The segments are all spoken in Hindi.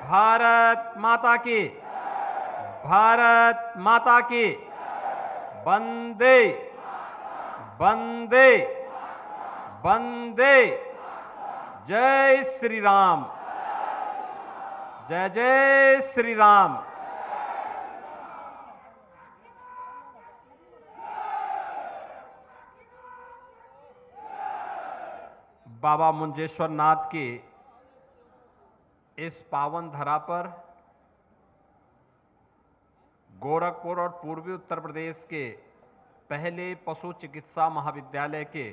भारत माता की, भारत माता की, वंदे वंदे वंदे। जय श्री राम, जय जय श्री राम। बाबा मुंजेश्वर नाथ की इस पावन धरा पर गोरखपुर और पूर्वी उत्तर प्रदेश के पहले पशु चिकित्सा महाविद्यालय के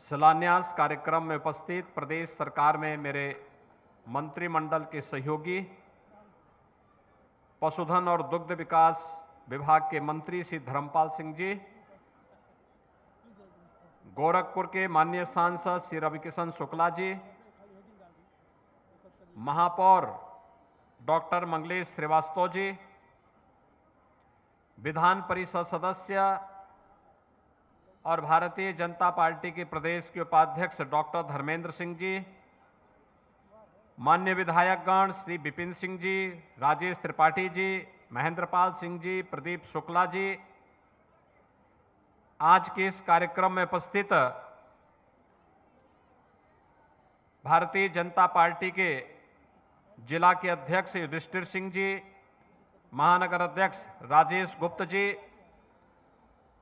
शिलान्यास कार्यक्रम में उपस्थित प्रदेश सरकार में मेरे मंत्रिमंडल के सहयोगी, पशुधन और दुग्ध विकास विभाग के मंत्री श्री धर्मपाल सिंह जी, गोरखपुर के माननीय सांसद श्री रविकिशन शुक्ला जी, महापौर डॉक्टर मंगलेश श्रीवास्तव जी, विधान परिषद सदस्य और भारतीय जनता पार्टी के प्रदेश के उपाध्यक्ष डॉक्टर धर्मेंद्र सिंह जी, माननीय विधायकगण श्री विपिन सिंह जी, राजेश त्रिपाठी जी, महेंद्रपाल सिंह जी, प्रदीप शुक्ला जी, आज के इस कार्यक्रम में उपस्थित भारतीय जनता पार्टी के जिला के अध्यक्ष युधिष्ठिर सिंह जी, महानगर अध्यक्ष राजेश गुप्त जी,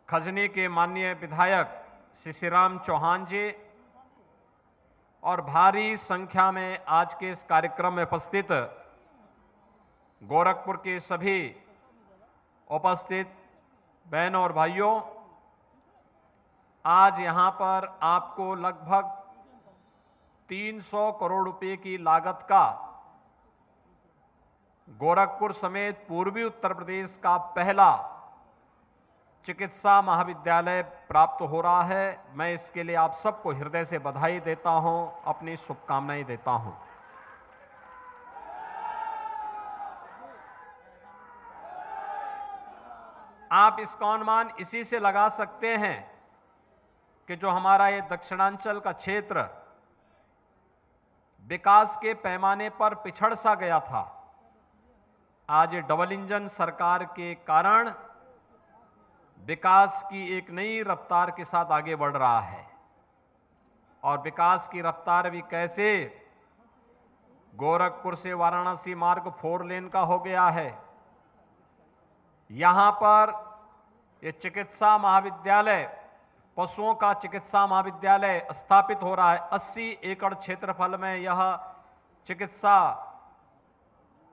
खजनी के माननीय विधायक श्री राम चौहान जी और भारी संख्या में आज के इस कार्यक्रम में उपस्थित गोरखपुर के सभी उपस्थित बहनों और भाइयों, आज यहां पर आपको लगभग 300 करोड़ रुपए की लागत का गोरखपुर समेत पूर्वी उत्तर प्रदेश का पहला चिकित्सा महाविद्यालय प्राप्त हो रहा है। मैं इसके लिए आप सबको हृदय से बधाई देता हूं, अपनी शुभकामनाएं देता हूं। आप इसका अनुमान इसी से लगा सकते हैं कि जो हमारा ये दक्षिणांचल का क्षेत्र विकास के पैमाने पर पिछड़ सा गया था, आज डबल इंजन सरकार के कारण विकास की एक नई रफ्तार के साथ आगे बढ़ रहा है। और विकास की रफ्तार भी कैसे? गोरखपुर से वाराणसी मार्ग 4 लेन का हो गया है। यहां पर ये चिकित्सा महाविद्यालय, पशुओं का चिकित्सा महाविद्यालय स्थापित हो रहा है। 80 एकड़ क्षेत्रफल में यह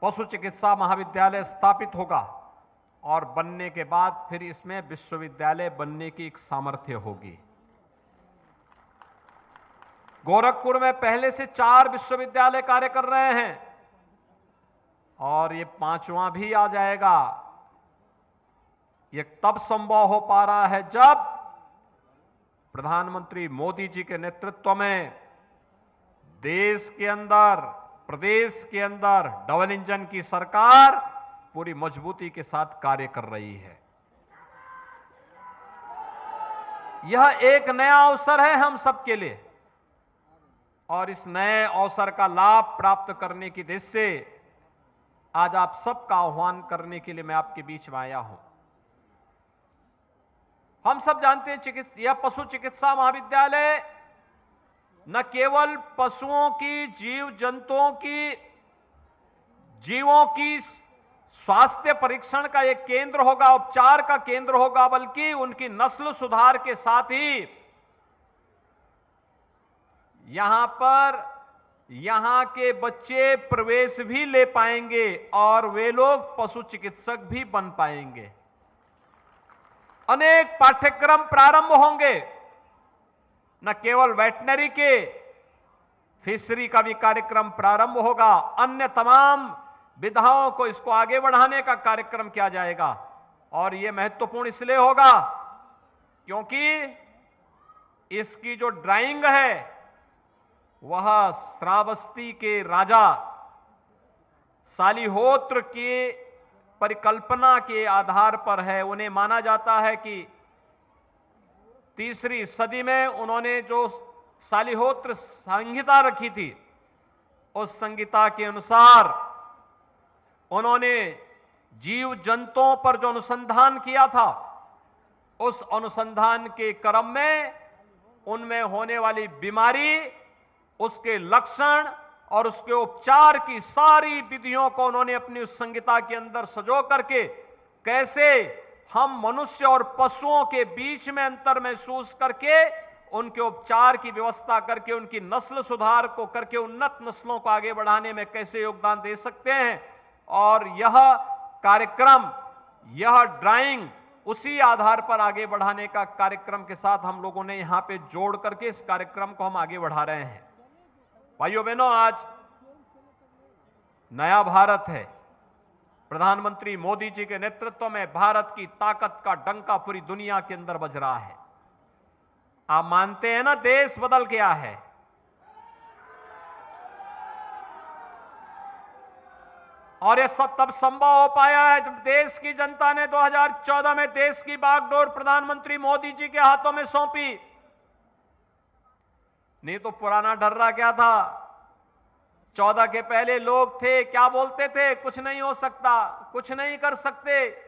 पशु चिकित्सा महाविद्यालय स्थापित होगा और बनने के बाद फिर इसमें विश्वविद्यालय बनने की एक सामर्थ्य होगी। गोरखपुर में पहले से 4 विश्वविद्यालय कार्य कर रहे हैं और ये 5वां भी आ जाएगा। ये तब संभव हो पा रहा है जब प्रधानमंत्री मोदी जी के नेतृत्व में देश के अंदर, प्रदेश के अंदर डबल इंजन की सरकार पूरी मजबूती के साथ कार्य कर रही है। यह एक नया अवसर है हम सबके लिए और इस नए अवसर का लाभ प्राप्त करने की दिशा से आज आप सबका आह्वान करने के लिए मैं आपके बीच में आया हूं। हम सब जानते हैं यह पशु चिकित्सा महाविद्यालय न केवल पशुओं की, जीव जंतुओं की, जीवों की स्वास्थ्य परीक्षण का एक केंद्र होगा, उपचार का केंद्र होगा, बल्कि उनकी नस्ल सुधार के साथ ही यहां के बच्चे प्रवेश भी ले पाएंगे और वे लोग पशु चिकित्सक भी बन पाएंगे। अनेक पाठ्यक्रम प्रारंभ होंगे, न केवल वेटनरी के, फिशरी का भी कार्यक्रम प्रारंभ होगा। अन्य तमाम विधाओं को इसको आगे बढ़ाने का कार्यक्रम किया जाएगा और यह महत्वपूर्ण इसलिए होगा क्योंकि इसकी जो ड्राइंग है वह श्रावस्ती के राजा सालिहोत्र की परिकल्पना के आधार पर है। उन्हें माना जाता है कि 3री सदी में उन्होंने जो सालिहोत्र संहिता रखी थी उस संहिता के अनुसार उन्होंने जीव जंतुओं पर जो अनुसंधान किया था, उस अनुसंधान के क्रम में उनमें होने वाली बीमारी, उसके लक्षण और उसके उपचार की सारी विधियों को उन्होंने अपनी उस संहिता के अंदर संजो करके कैसे हम मनुष्य और पशुओं के बीच में अंतर महसूस करके उनके उपचार की व्यवस्था करके उनकी नस्ल सुधार को करके उन्नत नस्लों को आगे बढ़ाने में कैसे योगदान दे सकते हैं। और यह कार्यक्रम, यह ड्राइंग उसी आधार पर आगे बढ़ाने का कार्यक्रम के साथ हम लोगों ने यहां पे जोड़ करके इस कार्यक्रम को हम आगे बढ़ा रहे हैं। भाइयों बहनों, आज नया भारत है। प्रधानमंत्री मोदी जी के नेतृत्व में भारत की ताकत का डंका पूरी दुनिया के अंदर बज रहा है। आप मानते हैं ना, देश बदल गया है। और यह सब तब संभव हो पाया है जब देश की जनता ने 2014 में देश की बागडोर प्रधानमंत्री मोदी जी के हाथों में सौंपी। नहीं तो पुराना डर्रा क्या था, 14 के पहले लोग थे, क्या बोलते थे, कुछ नहीं हो सकता, कुछ नहीं कर सकते।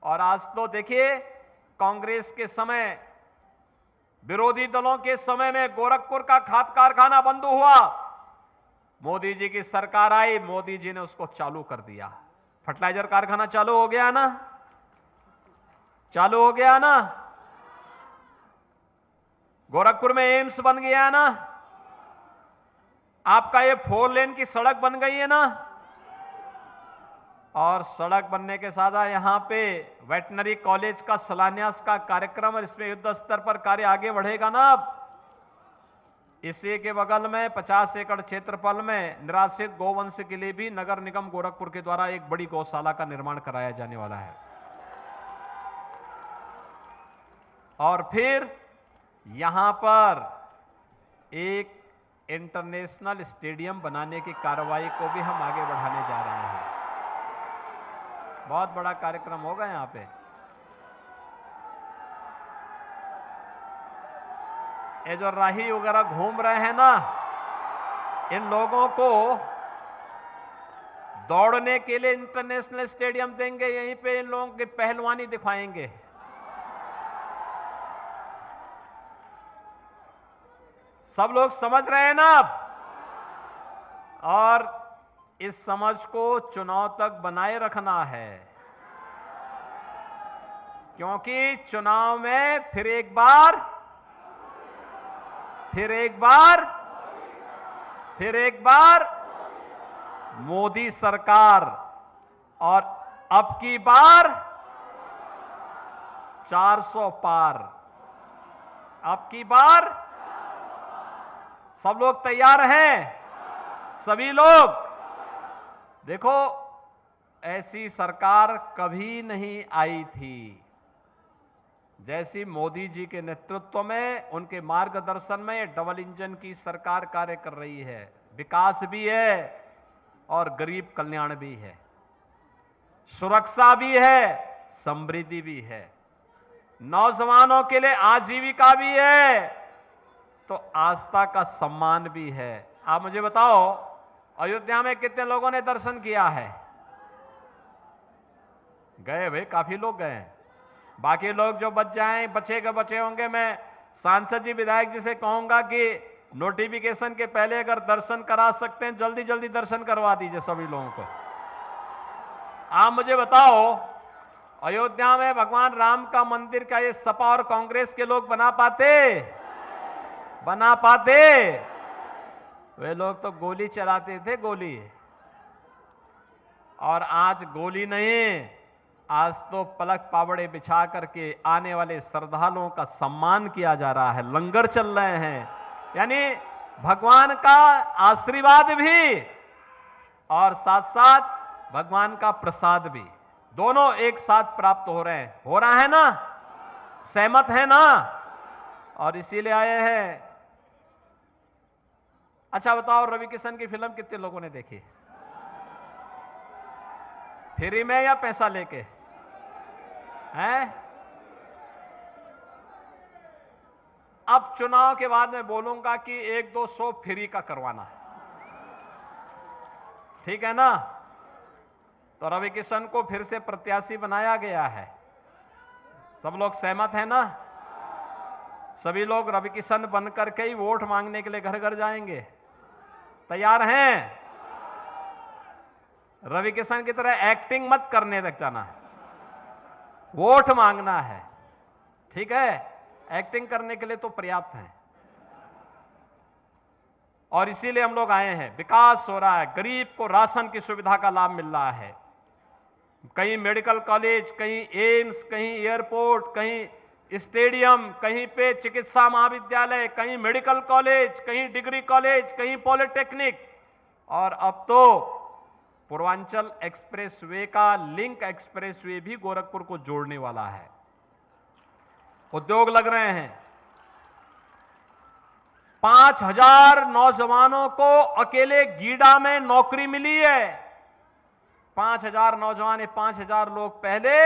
और आज तो देखिए, कांग्रेस के समय, विरोधी दलों के समय में गोरखपुर का खाद कारखाना बंद हुआ, मोदी जी की सरकार आई, मोदी जी ने उसको चालू कर दिया। फर्टिलाइजर कारखाना चालू हो गया ना, चालू हो गया ना। गोरखपुर में एम्स बन गया ना। आपका ये 4 लेन की सड़क बन गई है ना। और सड़क बनने के साथ यहां पे वेटनरी कॉलेज का शिलान्यास का कार्यक्रम है, इसमें युद्ध स्तर पर कार्य आगे बढ़ेगा ना। अब इसी के बगल में 50 एकड़ क्षेत्रफल में निराश्रित गोवंश के लिए भी नगर निगम गोरखपुर के द्वारा एक बड़ी गौशाला का निर्माण कराया जाने वाला है। और फिर यहां पर एक इंटरनेशनल स्टेडियम बनाने की कार्रवाई को भी हम आगे बढ़ाने जा रहे हैं। बहुत बड़ा कार्यक्रम होगा यहां पे। ये जो राही वगैरह घूम रहे हैं ना, इन लोगों को दौड़ने के लिए इंटरनेशनल स्टेडियम देंगे, यहीं पे इन लोगों की पहलवानी दिखाएंगे। सब लोग समझ रहे हैं ना अब। और इस समझ को चुनाव तक बनाए रखना है, क्योंकि चुनाव में फिर एक बार मोदी सरकार, और अब की बार 400 पार। अब की बार सब लोग तैयार हैं? सभी लोग देखो, ऐसी सरकार कभी नहीं आई थी जैसी मोदी जी के नेतृत्व में, उनके मार्गदर्शन में डबल इंजन की सरकार कार्य कर रही है। विकास भी है और गरीब कल्याण भी है, सुरक्षा भी है, समृद्धि भी है, नौजवानों के लिए आजीविका भी है, तो आस्था का सम्मान भी है। आप मुझे बताओ, अयोध्या में कितने लोगों ने दर्शन किया है? गए भाई, काफी लोग गए हैं। बाकी लोग जो बचे होंगे, मैं सांसद जी, विधायक जी से कहूंगा कि नोटिफिकेशन के पहले अगर दर्शन करा सकते हैं, जल्दी जल्दी दर्शन करवा दीजिए सभी लोगों को। आप मुझे बताओ, अयोध्या में भगवान राम का मंदिर का ये सपा और कांग्रेस के लोग बना पाते? वे लोग तो गोली चलाते थे, गोली। और आज गोली नहीं, आज तो पलक पावड़े बिछा करके आने वाले श्रद्धालुओं का सम्मान किया जा रहा है, लंगर चल रहे हैं। यानी भगवान का आशीर्वाद भी और साथ साथ भगवान का प्रसाद भी, दोनों एक साथ प्राप्त हो रहे हैं। हो रहा है ना? सहमत है ना? और इसीलिए आए हैं। अच्छा बताओ, रवि किशन की फिल्म कितने लोगों ने देखी? फ्री में या पैसा लेके? हैं? अब चुनाव के बाद मैं बोलूंगा कि 1-2 शो फ्री का करवाना है। ठीक है ना? तो रवि किशन को फिर से प्रत्याशी बनाया गया है। सब लोग सहमत हैं ना? सभी लोग रवि किशन बनकर के ही वोट मांगने के लिए घर घर जाएंगे। तैयार हैं? रवि किशन की तरह एक्टिंग मत करने लग जाना है, वोट मांगना है। ठीक है? एक्टिंग करने के लिए तो पर्याप्त है। और इसीलिए हम लोग आए हैं। विकास हो रहा है, गरीब को राशन की सुविधा का लाभ मिल रहा है। कहीं मेडिकल कॉलेज, कहीं एम्स, कहीं एयरपोर्ट, कहीं स्टेडियम, कहीं पे चिकित्सा महाविद्यालय, कहीं मेडिकल कॉलेज, कहीं डिग्री कॉलेज, कहीं पॉलिटेक्निक, और अब तो पूर्वांचल एक्सप्रेसवे का लिंक एक्सप्रेसवे भी गोरखपुर को जोड़ने वाला है। उद्योग लग रहे हैं। 5000 नौजवानों को अकेले गीडा में नौकरी मिली है। 5000 नौजवान, 5000 लोग पहले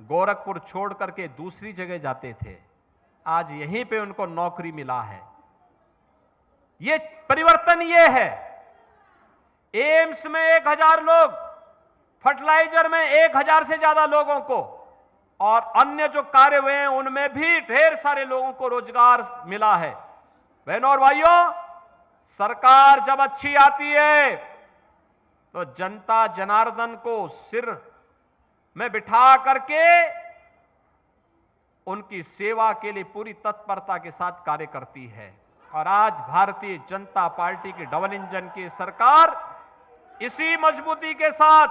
गोरखपुर छोड़ करके दूसरी जगह जाते थे, आज यहीं पे उनको नौकरी मिला है। ये परिवर्तन ये है। एम्स में 1000 लोग, फर्टिलाइजर में 1000 से ज्यादा लोगों को, और अन्य जो कार्य हुए हैं उनमें भी ढेर सारे लोगों को रोजगार मिला है। बहनों और भाइयों, सरकार जब अच्छी आती है तो जनता जनार्दन को सिर में बिठा करके उनकी सेवा के लिए पूरी तत्परता के साथ कार्य करती है। और आज भारतीय जनता पार्टी की डबल इंजन की सरकार इसी मजबूती के साथ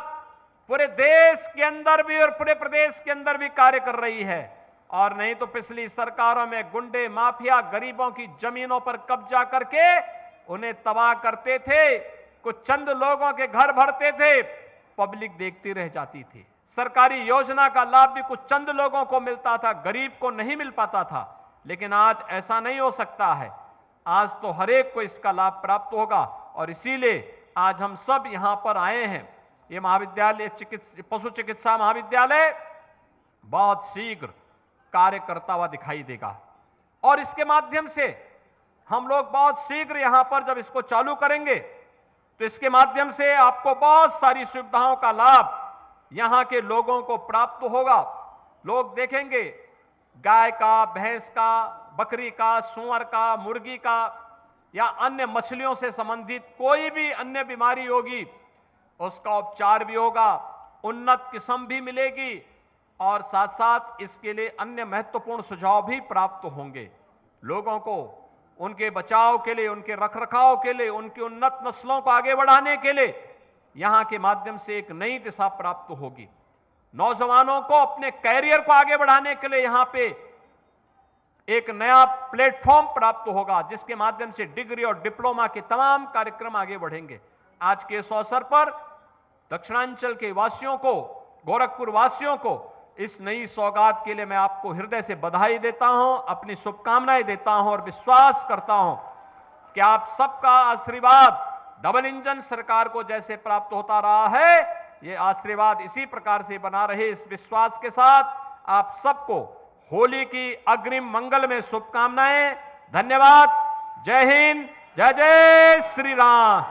पूरे देश के अंदर भी और पूरे प्रदेश के अंदर भी कार्य कर रही है। और नहीं तो पिछली सरकारों में गुंडे माफिया गरीबों की जमीनों पर कब्जा करके उन्हें तबाह करते थे, कुछ चंद लोगों के घर भरते थे, पब्लिक देखती रह जाती थी। सरकारी योजना का लाभ भी कुछ चंद लोगों को मिलता था, गरीब को नहीं मिल पाता था। लेकिन आज ऐसा नहीं हो सकता है। आज तो हर एक को इसका लाभ प्राप्त होगा। और इसीलिए आज हम सब यहां पर आए हैं। ये महाविद्यालय, पशु चिकित्सा महाविद्यालय बहुत शीघ्र कार्य करता हुआ दिखाई देगा। और इसके माध्यम से हम लोग बहुत शीघ्र यहां पर जब इसको चालू करेंगे तो इसके माध्यम से आपको बहुत सारी सुविधाओं का लाभ यहां के लोगों को प्राप्त होगा। लोग देखेंगे गाय का, भैंस का, बकरी का, सूअर का, मुर्गी का या अन्य मछलियों से संबंधित कोई भी अन्य बीमारी होगी, उसका उपचार भी होगा, उन्नत किस्म भी मिलेगी, और साथ साथ इसके लिए अन्य महत्वपूर्ण सुझाव भी प्राप्त होंगे। लोगों को उनके बचाव के लिए, उनके रखरखाव के लिए, उनकी उन्नत नस्लों को आगे बढ़ाने के लिए यहां के माध्यम से एक नई दिशा प्राप्त होगी। नौजवानों को अपने कैरियर को आगे बढ़ाने के लिए यहां पे एक नया प्लेटफॉर्म प्राप्त होगा, जिसके माध्यम से डिग्री और डिप्लोमा के तमाम कार्यक्रम आगे बढ़ेंगे। आज के इस अवसर पर दक्षिणांचल के वासियों को, गोरखपुर वासियों को इस नई सौगात के लिए मैं आपको हृदय से बधाई देता हूं, अपनी शुभकामनाएं देता हूं और विश्वास करता हूं कि आप सबका आशीर्वाद डबल इंजन सरकार को जैसे प्राप्त होता रहा है, ये आशीर्वाद इसी प्रकार से बना रहे। इस विश्वास के साथ आप सबको होली की अग्रिम मंगल में शुभकामनाएं। धन्यवाद। जय हिंद, जय जय श्री राम।